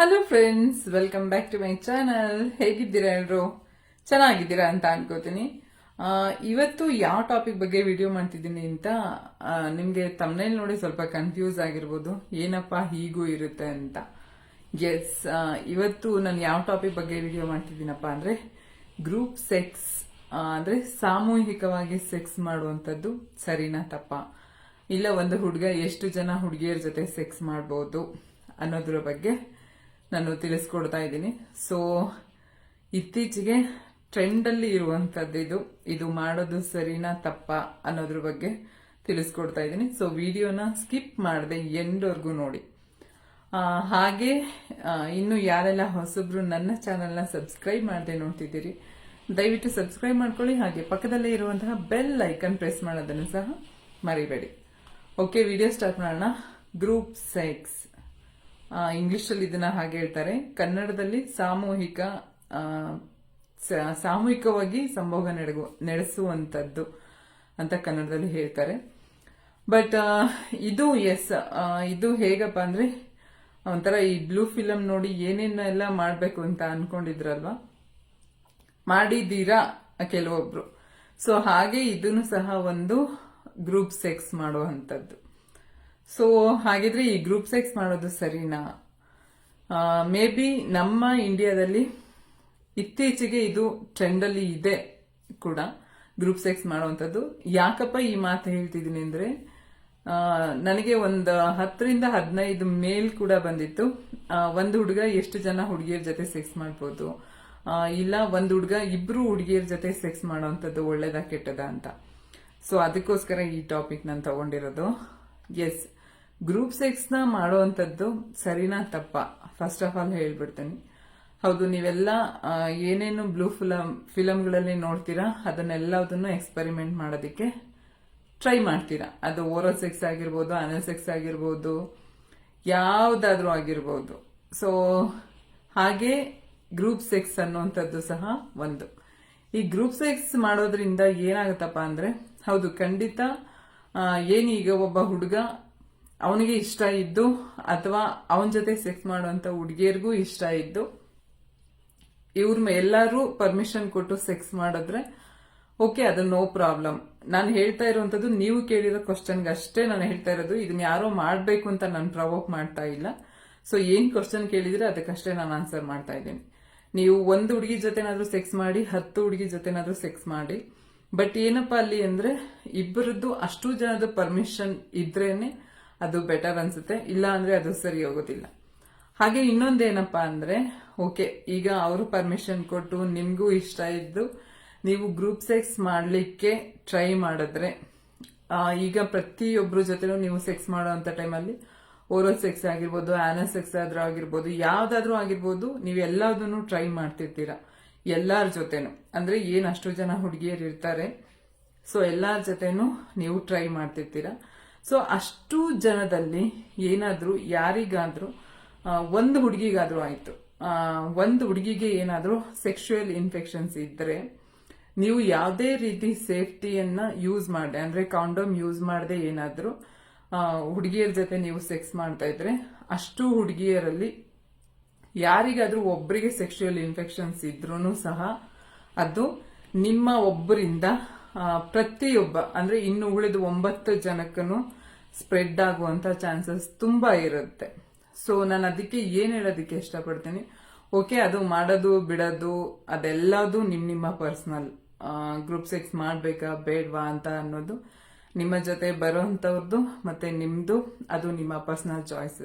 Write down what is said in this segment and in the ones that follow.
Hello friends, welcome back to my channel. ಹೇಗಿದ್ದೀರಾ ಎಲ್ಲರೂ? ಚೆನ್ನಾಗಿದ್ದೀರಾ ಅಂತ ಅನ್ಕೋತೀನಿ. ಇವತ್ತು ಯಾವ ಟಾಪಿಕ್ ಬಗ್ಗೆ ವಿಡಿಯೋ ಮಾಡ್ತಿದ್ದೀನಿ ಅಂತ ನಿಮಗೆ ತಮ್ನೇಲ್ ನೋಡಿ ಸ್ವಲ್ಪ ಕನ್ಫ್ಯೂಸ್ ಆಗಿರ್ಬೋದು, ಏನಪ್ಪಾ ಹೀಗೂ ಇರುತ್ತೆ ಅಂತ. ಎಸ್, ಇವತ್ತು ನಾನು ಯಾವ ಟಾಪಿಕ್ ಬಗ್ಗೆ ವಿಡಿಯೋ ಮಾಡ್ತಿದ್ದೀನಪ್ಪ ಅಂದ್ರೆ ಗ್ರೂಪ್ ಸೆಕ್ಸ್, ಅಂದ್ರೆ ಸಾಮೂಹಿಕವಾಗಿ ಸೆಕ್ಸ್ ಮಾಡುವಂಥದ್ದು ಸರಿನಾ ತಪ್ಪ, ಇಲ್ಲ ಒಂದು ಹುಡುಗ ಎಷ್ಟು ಜನ ಹುಡುಗಿಯರ ಜೊತೆ ಸೆಕ್ಸ್ ಮಾಡ್ಬೋದು ಅನ್ನೋದ್ರ ಬಗ್ಗೆ ನಾನು ತಿಳಿಸ್ಕೊಡ್ತಾ ಇದ್ದೀನಿ. ಸೊ ಇತ್ತೀಚೆಗೆ ಟ್ರೆಂಡಲ್ಲಿ ಇರುವಂಥದ್ದು ಇದು ಮಾಡೋದು ಸರಿನಾ ತಪ್ಪ ಅನ್ನೋದ್ರ ಬಗ್ಗೆ ತಿಳಿಸ್ಕೊಡ್ತಾ ಇದ್ದೀನಿ. ಸೊ ವಿಡಿಯೋನ ಸ್ಕಿಪ್ ಮಾಡದೆ ಎಂಡ್ವರೆಗೂ ನೋಡಿ. ಹಾಗೆ ಇನ್ನು ಯಾರೆಲ್ಲ ಹೊಸಬ್ರು ನನ್ನ ಚಾನಲ್ನ ಸಬ್ಸ್ಕ್ರೈಬ್ ಮಾಡದೆ ನೋಡ್ತಿದ್ದೀರಿ, ದಯವಿಟ್ಟು ಸಬ್ಸ್ಕ್ರೈಬ್ ಮಾಡ್ಕೊಳ್ಳಿ. ಹಾಗೆ ಪಕ್ಕದಲ್ಲೇ ಇರುವಂತಹ ಬೆಲ್ ಐಕನ್ ಪ್ರೆಸ್ ಮಾಡೋದನ್ನು ಸಹ ಮರಿಬೇಡಿ. ಓಕೆ, ವಿಡಿಯೋ ಸ್ಟಾರ್ಟ್ ಮಾಡೋಣ. ಗ್ರೂಪ್ ಸೆಕ್ಸ್, ಇಂಗ್ಲಿಷಲ್ಲಿ ಇದನ್ನ ಹಾಗೆ ಹೇಳ್ತಾರೆ, ಕನ್ನಡದಲ್ಲಿ ಸಾಮೂಹಿಕವಾಗಿ ಸಂಭೋಗ ನಡೆಸುವಂಥದ್ದು ಅಂತ ಕನ್ನಡದಲ್ಲಿ ಹೇಳ್ತಾರೆ. ಬಟ್ ಇದು ಹೇಗಪ್ಪ ಅಂದ್ರೆ ಒಂಥರ ಈ ಬ್ಲೂ ಫಿಲಮ್ ನೋಡಿ ಏನೇನೆಲ್ಲ ಮಾಡ್ಬೇಕು ಅಂತ ಅನ್ಕೊಂಡಿದ್ರಲ್ವಾ, ಮಾಡಿದ್ದೀರಾ ಕೆಲವೊಬ್ರು. ಸೊ ಹಾಗೆ ಇದನ್ನು ಸಹ ಒಂದು ಗ್ರೂಪ್ ಸೆಕ್ಸ್ ಮಾಡುವಂಥದ್ದು. ಸೊ ಹಾಗಿದ್ರೆ ಈ ಗ್ರೂಪ್ ಸೆಕ್ಸ್ ಮಾಡೋದು ಸರಿನಾ? ಮೇ ಬಿ ನಮ್ಮ ಇಂಡಿಯಾದಲ್ಲಿ ಇತ್ತೀಚೆಗೆ ಇದು ಟ್ರೆಂಡಲ್ಲಿ ಇದೆ ಕೂಡ, ಗ್ರೂಪ್ ಸೆಕ್ಸ್ ಮಾಡುವಂಥದ್ದು. ಯಾಕಪ್ಪ ಈ ಮಾತು ಹೇಳ್ತಿದ್ದೀನಿ ಅಂದ್ರೆ, ನನಗೆ ಒಂದು 10ರಿಂದ 15 ಮೇಲ್ ಕೂಡ ಬಂದಿತ್ತು. ಒಂದು ಹುಡುಗ ಎಷ್ಟು ಜನ ಹುಡುಗಿಯರ ಜೊತೆ ಸೆಕ್ಸ್ ಮಾಡ್ಬೋದು, ಇಲ್ಲ ಒಂದು ಹುಡುಗ ಇಬ್ರು ಹುಡುಗಿಯರ ಜೊತೆ ಸೆಕ್ಸ್ ಮಾಡೋವಂಥದ್ದು ಒಳ್ಳೇದಾ ಕೆಟ್ಟದ ಅಂತ. ಸೊ ಅದಕ್ಕೋಸ್ಕರ ಈ ಟಾಪಿಕ್ ನಾನು ತಗೊಂಡಿರೋದು. ಎಸ್, ಗ್ರೂಪ್ ಸೆಕ್ಸ್ ನ ಮಾಡುವಂಥದ್ದು ಸರಿನಾ ತಪ್ಪ ಫಸ್ಟ್ ಆಫ್ ಆಲ್ ಹೇಳ್ಬಿಡ್ತೀನಿ. ಹೌದು, ನೀವೆಲ್ಲ ಏನೇನು ಬ್ಲೂ ಫಿಲಮ್ಗಳಲ್ಲಿ ನೋಡ್ತೀರಾ ಅದನ್ನೆಲ್ಲದನ್ನು ಎಕ್ಸ್ಪೆರಿಮೆಂಟ್ ಮಾಡೋದಕ್ಕೆ ಟ್ರೈ ಮಾಡ್ತೀರಾ. ಅದು ಓರಲ್ ಸೆಕ್ಸ್ ಆಗಿರ್ಬೋದು, ಅನಲ್ ಸೆಕ್ಸ್ ಆಗಿರ್ಬೋದು, ಯಾವ್ದಾದ್ರೂ ಆಗಿರ್ಬೋದು. ಸೊ ಹಾಗೆ ಗ್ರೂಪ್ ಸೆಕ್ಸ್ ಅನ್ನುವಂಥದ್ದು ಸಹ ಒಂದು. ಈ ಗ್ರೂಪ್ ಸೆಕ್ಸ್ ಮಾಡೋದ್ರಿಂದ ಏನಾಗುತ್ತಪ್ಪ ಅಂದ್ರೆ, ಹೌದು ಖಂಡಿತ, ಏನೀಗ ಒಬ್ಬ ಹುಡುಗ ಅವನಿಗೆ ಇಷ್ಟ ಇದ್ದು ಅಥವಾ ಅವನ ಜೊತೆ ಸೆಕ್ಸ್ ಮಾಡುವಂತ ಹುಡುಗಿಯರಿಗೂ ಇಷ್ಟ ಇದ್ದು ಇವ್ರ ಎಲ್ಲರೂ ಪರ್ಮಿಷನ್ ಕೊಟ್ಟು ಸೆಕ್ಸ್ ಮಾಡಿದ್ರೆ ಓಕೆ, ಅದು ನೋ ಪ್ರಾಬ್ಲಮ್. ನಾನು ಹೇಳ್ತಾ ಇರುವಂತದ್ದು ನೀವು ಕೇಳಿರೋ ಕ್ವಶನ್ಗೆ ಅಷ್ಟೇ ನಾನು ಹೇಳ್ತಾ ಇರೋದು. ಇದನ್ನ ಯಾರೋ ಮಾಡ್ಬೇಕು ಅಂತ ನಾನು ಪ್ರವೋಕ್ ಮಾಡ್ತಾ ಇಲ್ಲ. ಸೊ ಏನ್ ಕ್ವಶನ್ ಕೇಳಿದ್ರೆ ಅದಕ್ಕಷ್ಟೇ ನಾನು ಆನ್ಸರ್ ಮಾಡ್ತಾ ಇದ್ದೀನಿ. ನೀವು ಒಂದು ಹುಡುಗಿ ಜೊತೆನಾದ್ರೂ ಸೆಕ್ಸ್ ಮಾಡಿ, 10 ಹುಡುಗಿ ಜೊತೆನಾದ್ರೂ ಸೆಕ್ಸ್ ಮಾಡಿ, ಬಟ್ ಏನಪ್ಪಾ ಅಲ್ಲಿ ಅಂದ್ರೆ ಇಬ್ಬರದ್ದು ಅಷ್ಟು ಜನದ ಪರ್ಮಿಷನ್ ಇದ್ರೇನೆ ಅದು ಬೆಟರ್ ಅನ್ಸುತ್ತೆ, ಇಲ್ಲ ಅಂದ್ರೆ ಅದು ಸರಿ ಹೋಗೋದಿಲ್ಲ. ಹಾಗೆ ಇನ್ನೊಂದೇನಪ್ಪಾ ಅಂದ್ರೆ, ಓಕೆ ಈಗ ಅವರು ಪರ್ಮಿಷನ್ ಕೊಟ್ಟು ನಿಮ್ಗೂ ಇಷ್ಟ ಇದ್ದು ನೀವು ಗ್ರೂಪ್ ಸೆಕ್ಸ್ ಮಾಡ್ಲಿಕ್ಕೆ ಟ್ರೈ ಮಾಡಿದ್ರೆ, ಈಗ ಪ್ರತಿಯೊಬ್ಬರ ಜೊತೆನೂ ನೀವು ಸೆಕ್ಸ್ ಮಾಡುವಂತ ಟೈಮಲ್ಲಿ ಓರಲ್ ಸೆಕ್ಸ್ ಆಗಿರ್ಬೋದು, ಆನಲ್ ಸೆಕ್ಸ್ ಆದ್ರೂ ಆಗಿರ್ಬೋದು, ಯಾವ್ದಾದ್ರೂ ಆಗಿರ್ಬೋದು, ನೀವು ಎಲ್ಲದನ್ನು ಟ್ರೈ ಮಾಡ್ತಿರ್ತೀರಾ ಎಲ್ಲಾರ ಜೊತೆನು. ಅಂದ್ರೆ ಏನ್ ಅಷ್ಟು ಜನ ಹುಡುಗಿಯರು ಇರ್ತಾರೆ, ಸೊ ಎಲ್ಲಾರ ಜೊತೆನೂ ನೀವು ಟ್ರೈ ಮಾಡ್ತಿರ್ತೀರಾ. ಸೊ ಅಷ್ಟು ಜನದಲ್ಲಿ ಏನಾದ್ರೂ ಯಾರಿಗಾದ್ರೂ ಒಂದು ಹುಡುಗಿಗಾದ್ರೂ ಆಯ್ತು, ಒಂದು ಹುಡುಗಿಗೆ ಏನಾದ್ರೂ ಸೆಕ್ಷುಯಲ್ ಇನ್ಫೆಕ್ಷನ್ಸ್ ಇದ್ರೆ, ನೀವು ಯಾವುದೇ ರೀತಿ ಸೇಫ್ಟಿಯನ್ನ ಯೂಸ್ ಮಾಡದೆ, ಅಂದ್ರೆ ಕಾಂಡೋಮ್ ಯೂಸ್ ಮಾಡದೆ ಏನಾದ್ರೂ ಹುಡುಗಿಯರ ಜೊತೆ ನೀವು ಸೆಕ್ಸ್ ಮಾಡ್ತಾ ಇದ್ರೆ, ಅಷ್ಟು ಹುಡುಗಿಯರಲ್ಲಿ ಯಾರಿಗಾದ್ರೂ ಒಬ್ಬರಿಗೆ ಸೆಕ್ಷುಯಲ್ ಇನ್ಫೆಕ್ಷನ್ಸ್ ಇದ್ರೂ ಸಹ ಅದು ನಿಮ್ಮ ಒಬ್ಬರಿಂದ ಪ್ರತಿಯೊಬ್ಬ ಅಂದ್ರೆ ಇನ್ನು ಉಳಿದ 9 ಜನಕ್ಕೂ ಸ್ಪ್ರೆಡ್ ಆಗುವಂತ ಚಾನ್ಸಸ್ ತುಂಬಾ ಇರುತ್ತೆ. ಸೊ ನಾನು ಅದಕ್ಕೆ ಏನ್ ಹೇಳೋದಕ್ಕೆ ಇಷ್ಟಪಡ್ತೀನಿ, ಓಕೆ ಅದು ಮಾಡೋದು ಬಿಡೋದು ಅದೆಲ್ಲದು ನಿಮ್ಮ ಪರ್ಸನಲ್. ಗ್ರೂಪ್ ಸೆಕ್ಸ್ ಮಾಡ್ಬೇಕಾ ಬೇಡ್ವಾ ಅಂತ ಅನ್ನೋದು ನಿಮ್ಮ ಜೊತೆ ಬರೋಂಥವ್ರದ್ದು ಮತ್ತೆ ನಿಮ್ದು, ಅದು ನಿಮ್ಮ ಪರ್ಸನಲ್ ಚಾಯ್ಸ್.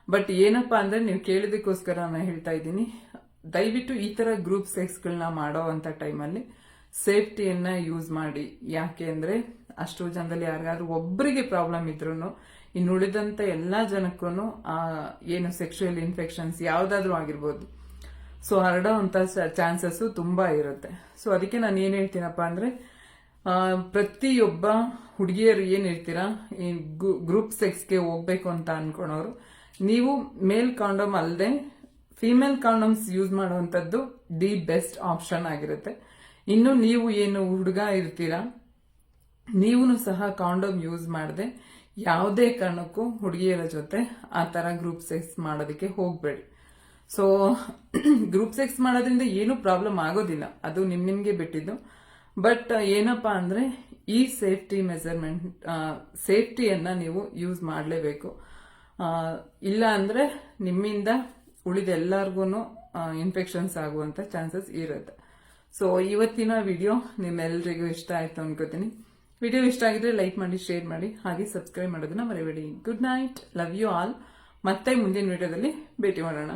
ಬಟ್ ಏನಪ್ಪಾ ಅಂದ್ರೆ, ನೀವು ಕೇಳಿದಕ್ಕೋಸ್ಕರ ನಾನು ಹೇಳ್ತಾ ಇದ್ದೀನಿ, ದಯವಿಟ್ಟು ಈ ತರ ಗ್ರೂಪ್ ಸೆಕ್ಸ್ಗಳನ್ನ ಮಾಡೋ ಅಂತ ಟೈಮಲ್ಲಿ ಸೇಫ್ಟಿಯನ್ನ ಯೂಸ್ ಮಾಡಿ. ಯಾಕೆ ಅಂದ್ರೆ ಅಷ್ಟು ಜನದಲ್ಲಿ ಯಾರಿಗಾದ್ರೂ ಒಬ್ಬರಿಗೆ ಪ್ರಾಬ್ಲಮ್ ಇದ್ರು ಇನ್ನು ಉಳಿದಂತ ಎಲ್ಲಾ ಜನಕ್ಕೂ ಏನು ಸೆಕ್ಷುಯಲ್ ಇನ್ಫೆಕ್ಷನ್ಸ್ ಯಾವ್ದಾದ್ರೂ ಆಗಿರ್ಬೋದು, ಸೊ ಹರಡೋಂತ ಚಾನ್ಸಸ್ ತುಂಬಾ ಇರುತ್ತೆ. ಸೊ ಅದಕ್ಕೆ ನಾನು ಏನ್ ಹೇಳ್ತೀನಪ್ಪ ಅಂದ್ರೆ, ಪ್ರತಿಯೊಬ್ಬ ಹುಡುಗಿಯರು ಏನಿರ್ತೀರಾ ಈ ಗ್ರೂಪ್ ಸೆಕ್ಸ್ಗೆ ಹೋಗ್ಬೇಕು ಅಂತ ಅನ್ಕೊಳೋರು, ನೀವು ಮೇಲ್ ಕಾಂಡೋಮ್ ಅಲ್ಲದೆ ಫಿಮೇಲ್ ಕಾಂಡೋಮ್ಸ್ ಯೂಸ್ ಮಾಡುವಂತದ್ದು ದಿ ಬೆಸ್ಟ್ ಆಪ್ಷನ್ ಆಗಿರುತ್ತೆ. ಇನ್ನು ನೀವು ಏನು ಹುಡುಗ ಇರ್ತೀರಾ, ನೀವು ಸಹ ಕಾಂಡೋಮ್ ಯೂಸ್ ಮಾಡದೆ ಯಾವುದೇ ಕಾರಣಕ್ಕೂ ಹುಡುಗಿಯರ ಜೊತೆ ಆ ತರ ಗ್ರೂಪ್ ಸೆಕ್ಸ್ ಮಾಡೋದಕ್ಕೆ ಹೋಗ್ಬೇಡಿ. ಸೊ ಗ್ರೂಪ್ ಸೆಕ್ಸ್ ಮಾಡೋದ್ರಿಂದ ಏನೂ ಪ್ರಾಬ್ಲಮ್ ಆಗೋದಿಲ್ಲ, ಅದು ನಿಮ್ಗೆ ಬಿಟ್ಟಿದ್ದು. ಬಟ್ ಏನಪ್ಪಾ ಅಂದ್ರೆ ಈ ಸೇಫ್ಟಿ ಮೆಜರ್ಮೆಂಟ್ ಸೇಫ್ಟಿಯನ್ನ ನೀವು ಯೂಸ್ ಮಾಡಲೇಬೇಕು. ಇಲ್ಲ ಅಂದ್ರೆ ನಿಮ್ಮಿಂದ ಉಳಿದ ಎಲ್ಲಾರ್ಗು ಇನ್ಫೆಕ್ಷನ್ಸ್ ಆಗುವಂತ ಚಾನ್ಸಸ್ ಇರುತ್ತೆ. ಸೊ ಇವತ್ತಿನ ವಿಡಿಯೋ ನಿಮ್ಮೆಲ್ಲರಿಗೂ ಇಷ್ಟ ಆಯ್ತು ಅನ್ಕೋತೀನಿ. ವಿಡಿಯೋ ಇಷ್ಟ ಆಗಿದ್ರೆ ಲೈಕ್ ಮಾಡಿ, ಶೇರ್ ಮಾಡಿ, ಹಾಗೆ ಸಬ್ಸ್ಕ್ರೈಬ್ ಮಾಡೋದನ್ನ ಮರಿಬೇಡಿ. Good night, love you all. ಮತ್ತೆ ಮುಂದಿನ ವಿಡಿಯೋದಲ್ಲಿ ಭೇಟಿ ಮಾಡೋಣ.